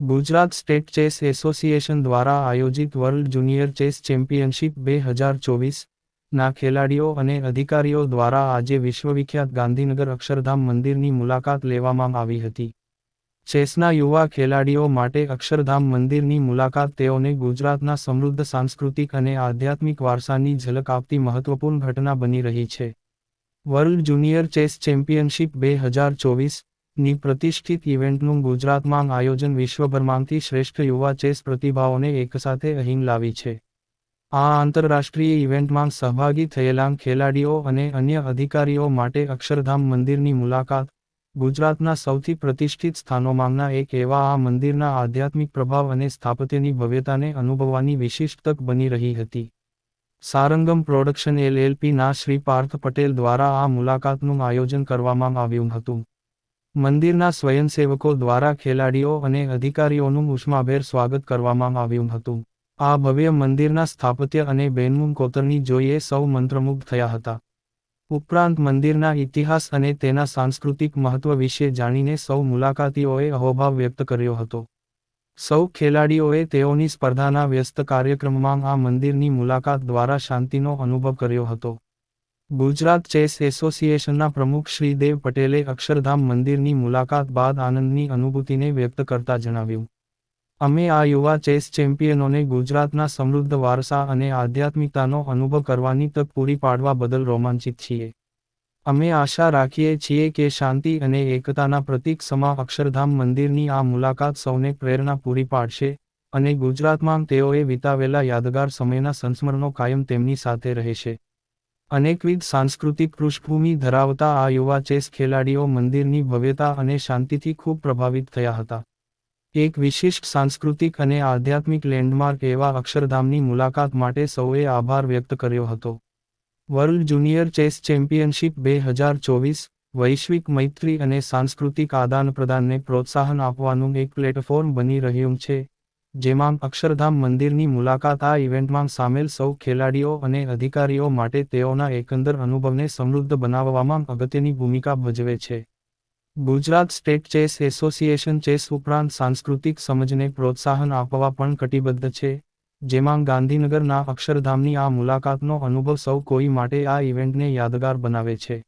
Gujarat state chess association દ્વારા આયોજિત world junior chess championship 2024 ના ખેલાડીઓ અને અધિકારીઓ દ્વારા આજે વિશ્વવિખ્યાત ગાંધીનગર અક્ષરધામ મંદિરની મુલાકાત લેવામાં આવી હતી. ચેસના યુવા ખેલાડીઓ માટે અક્ષરધામ મંદિરની મુલાકાત તેઓને ગુજરાતના સમૃદ્ધ સાંસ્કૃતિક અને આધ્યાત્મિક વારસાની ઝલક આપતી મહત્વપૂર્ણ ઘટના બની રહી છે. વર્લ્ડ જુનિયર ચેસ ચેમ્પિયનશિપ 2024 ની પ્રતિષ્ઠિત ઇવેન્ટનું ગુજરાતમાં આયોજન વિશ્વભરમાંથી શ્રેષ્ઠ યુવા ચેસ પ્રતિભાઓને એકસાથે અહીં લાવી છે. આ આંતરરાષ્ટ્રીય ઇવેન્ટમાં સહભાગી થયેલા ખેલાડીઓ અને અન્ય અધિકારીઓ માટે અક્ષરધામ મંદિરની મુલાકાત ગુજરાતના સૌથી પ્રતિષ્ઠિત સ્થાનોમાંના એક એવા આ મંદિરના આધ્યાત્મિક પ્રભાવ અને સ્થાપત્યની ભવ્યતાને અનુભવવાની વિશિષ્ટ તક બની રહી હતી. સારંગમ પ્રોડક્શન LLP ના શ્રી પાર્થ પટેલ દ્વારા આ મુલાકાતનું આયોજન કરવામાં આવ્યું હતું. મંદિરના સ્વયંસેવકો દ્વારા ખેલાડીઓ અને અધિકારીઓનું ઉષ્માભેર સ્વાગત કરવામાં આવ્યું હતું. આ ભવ્ય મંદિરના સ્થાપત્ય અને બેનમૂન કોતરણી જોઈને સૌ મંત્રમુગ્ધ થયા હતા. ઉપરાંત મંદિરના ઇતિહાસ અને તેના સાંસ્કૃતિક મહત્વ વિશે જાણીને સૌ મુલાકાતીઓએ અહોભાવ વ્યક્ત કર્યો હતો. સૌ ખેલાડીઓએ તેઓની સ્પર્ધાના વ્યસ્ત કાર્યક્રમમાં આ મંદિરની મુલાકાત દ્વારા શાંતિનો અનુભવ કર્યો હતો. ગુજરાત ચેસ એસોસિએશનના પ્રમુખ શ્રી દેવ પટેલે અક્ષરધામ મંદિરની મુલાકાત બાદ આનંદની અનુભૂતિને વ્યક્ત કરતા જણાવ્યું, અમે આ યુવા ચેસ ચેમ્પિયનોને ગુજરાતના સમૃદ્ધ વારસા અને આધ્યાત્મિકતાનો અનુભવ કરવાની તક પૂરી પાડવા બદલ રોમાંચિત છીએ. અમે આશા રાખીએ છીએ કે શાંતિ અને એકતાના પ્રતીક સમા અક્ષરધામ મંદિરની આ મુલાકાત સૌને પ્રેરણા પૂરી પાડશે અને ગુજરાતમાં તેઓએ વિતાવેલા યાદગાર સમયના સંસ્મરણો કાયમ તેમની સાથે રહેશે. અનેકવિધ સાંસ્કૃતિક પૃષ્ઠભૂમિ ધરાવતા આ યુવા ચેસ ખેલાડીઓ મંદિરની ભવ્યતા અને શાંતિથી ખૂબ પ્રભાવિત થયા હતા. એક વિશિષ્ટ સાંસ્કૃતિક અને આધ્યાત્મિક લેન્ડમાર્ક એવા અક્ષરધામની મુલાકાત માટે સૌએ આભાર વ્યક્ત કર્યો હતો. વર્લ્ડ જુનિયર ચેસ ચેમ્પિયનશિપ 2024 વૈશ્વિક મૈત્રી અને સાંસ્કૃતિક આદાનપ્રદાનને પ્રોત્સાહન આપવાનું એક પ્લેટફોર્મ બની રહ્યું છે, જેમાં અક્ષરધામ મંદિરની મુલાકાત આ ઇવેન્ટમાં સામેલ સૌ ખેલાડીઓ અને અધિકારીઓ માટે તેઓના એકંદર અનુભવને સમૃદ્ધ બનાવવામાં અગત્યની ભૂમિકા ભજવે છે. Gujarat state chess association chess ઉપરાંત સાંસ્કૃતિક સમજને પ્રોત્સાહન આપવા પણ કટિબદ્ધ છે, જેમાં ગાંધીનગરના અક્ષરધામની આ મુલાકાતનો અનુભવ સૌ કોઈ માટે આ ઇવેન્ટને યાદગાર બનાવે છે.